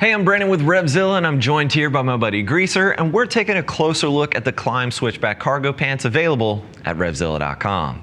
Hey, I'm Brandon with RevZilla, and I'm joined here by my buddy Greaser, and we're taking a closer look at the Klim Switchback cargo pants available at RevZilla.com.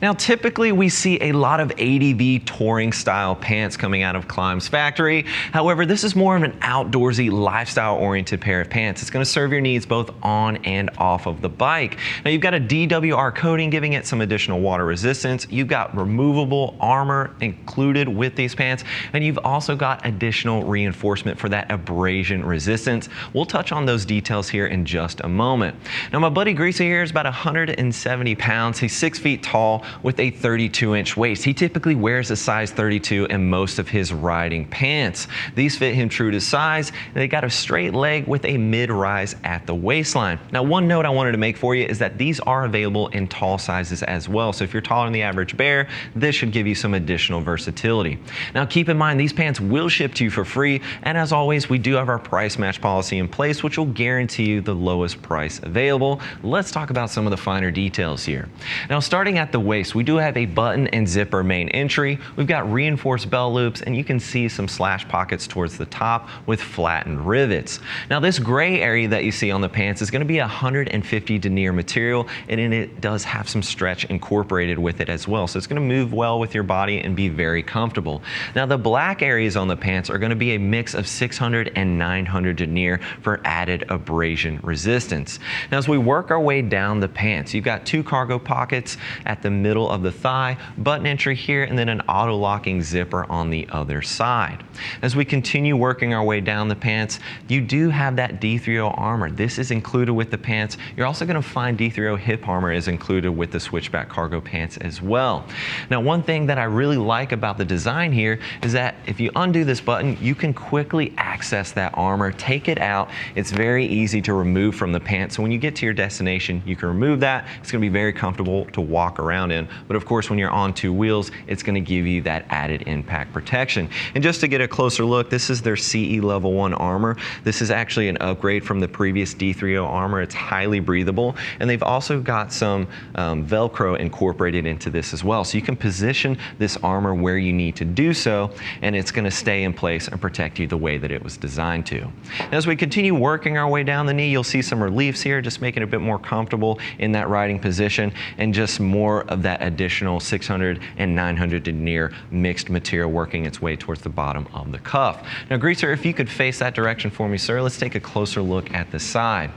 Now, typically we see a lot of ADV touring style pants coming out of Klim's factory. However, this is more of an outdoorsy, lifestyle oriented pair of pants. It's going to serve your needs both on and off of the bike. Now, you've got a DWR coating giving it some additional water resistance. You've got removable Armour included with these pants, and you've also got additional reinforcement for that abrasion resistance. We'll touch on those details here in just a moment. Now, my buddy Greaser here is about 170 pounds. He's 6 feet tall with a 32-inch waist. He typically wears a size 32 in most of his riding pants. These fit him true to size, and they got a straight leg with a mid-rise at the waistline. Now, one note I wanted to make for you is that these are available in tall sizes as well. So if you're taller than the average bear, this should give you some additional versatility. Now, keep in mind, these pants will ship to you for free, and as always, we do have our price match policy in place, which will guarantee you the lowest price available. Let's talk about some of the finer details here. Now, starting at the waist, we do have a button and zipper main entry. We've got reinforced belt loops, and you can see some slash pockets towards the top with flattened rivets. Now, this gray area that you see on the pants is going to be 150 denier material, and it does have some stretch incorporated with it as well. So it's going to move well with your body and be very comfortable. Now, the black areas on the pants are going to be a mix of 600 and 900 denier for added abrasion resistance. Now, as we work our way down the pants, you've got two cargo pockets at the middle of the thigh, button entry here, and then an auto-locking zipper on the other side. As we continue working our way down the pants, you do have that D3O Armour. This is included with the pants. You're also going to find D3O Hip Armour is included with the Switchback cargo pants as well. Now, one thing that I really like about the design here is that if you undo this button, you can quickly access that armor, take it out. It's very easy to remove from the pants. So when you get to your destination, you can remove that. It's going to be very comfortable to walk around in. But of course, when you're on two wheels, it's going to give you that added impact protection. And just to get a closer look, this is their CE Level 1 Armour. This is actually an upgrade from the previous D3O Armour. It's highly breathable, and they've also got some Velcro incorporated into this as well. So you can position this armor where you need to do so, and it's going to stay in place and protect you the way that it was designed to. And as we continue working our way down the knee, you'll see some reliefs here, just making it a bit more comfortable in that riding position, and just more of that additional 600 and 900 denier mixed material working its way towards the bottom of the cuff. Now, Greaser, if you could face that direction for me, sir, let's take a closer look at the side.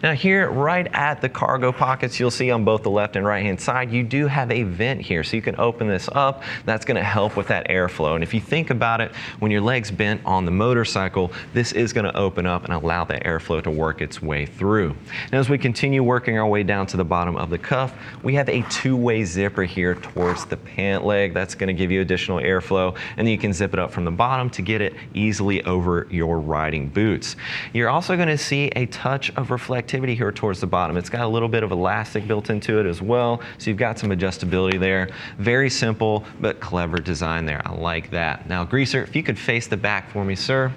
Now, here right at the cargo pockets, you'll see on both the left and right hand side, you do have a vent here, so you can open this up. That's going to help with that airflow. And if you think about it, when your leg's bent on the motorcycle, this is going to open up and allow that airflow to work its way through. Now, as we continue working our way down to the bottom of the cuff, we have a two-way zipper here towards the pant leg. That's going to give you additional airflow, and then you can zip it up from the bottom to get it easily over your riding boots. You're also going to see a touch of reflectivity here towards the bottom. It's got a little bit of elastic built into it as well, so you've got some adjustability there. Very simple but clever design there. I like that. Now, Greaser, if you could face the back for me, sir.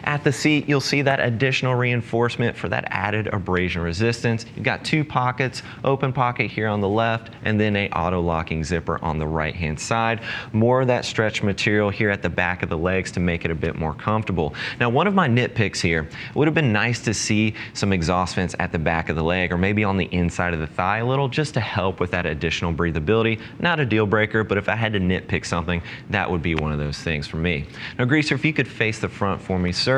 At the seat, you'll see that additional reinforcement for that added abrasion resistance. You've got two pockets, open pocket here on the left, and then a auto-locking zipper on the right-hand side. More of that stretch material here at the back of the legs to make it a bit more comfortable. Now, one of my nitpicks here, it would have been nice to see some exhaust vents at the back of the leg, or maybe on the inside of the thigh a little, just to help with that additional breathability. Not a deal breaker, but if I had to nitpick something, that would be one of those things for me. Now, Greaser, if you could face the front for me, sir.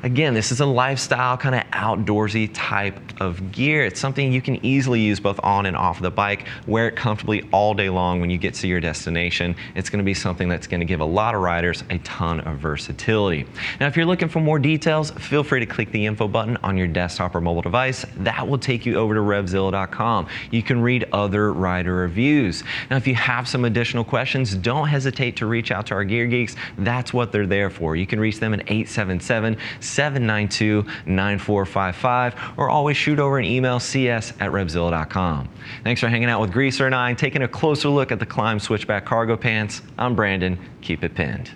Again, this is a lifestyle, kind of outdoorsy type of gear. It's something you can easily use both on and off the bike, wear it comfortably all day long when you get to your destination. It's going to be something that's going to give a lot of riders a ton of versatility. Now, if you're looking for more details, feel free to click the info button on your desktop or mobile device. That will take you over to RevZilla.com. You can read other rider reviews. Now, if you have some additional questions, don't hesitate to reach out to our gear geeks. That's what they're there for. You can reach them at 877-792-9455, or always shoot over an email, cs@RevZilla.com. Thanks for hanging out with Greaser and I and taking a closer look at the Klim Switchback cargo pants. I'm Brandon. Keep it pinned.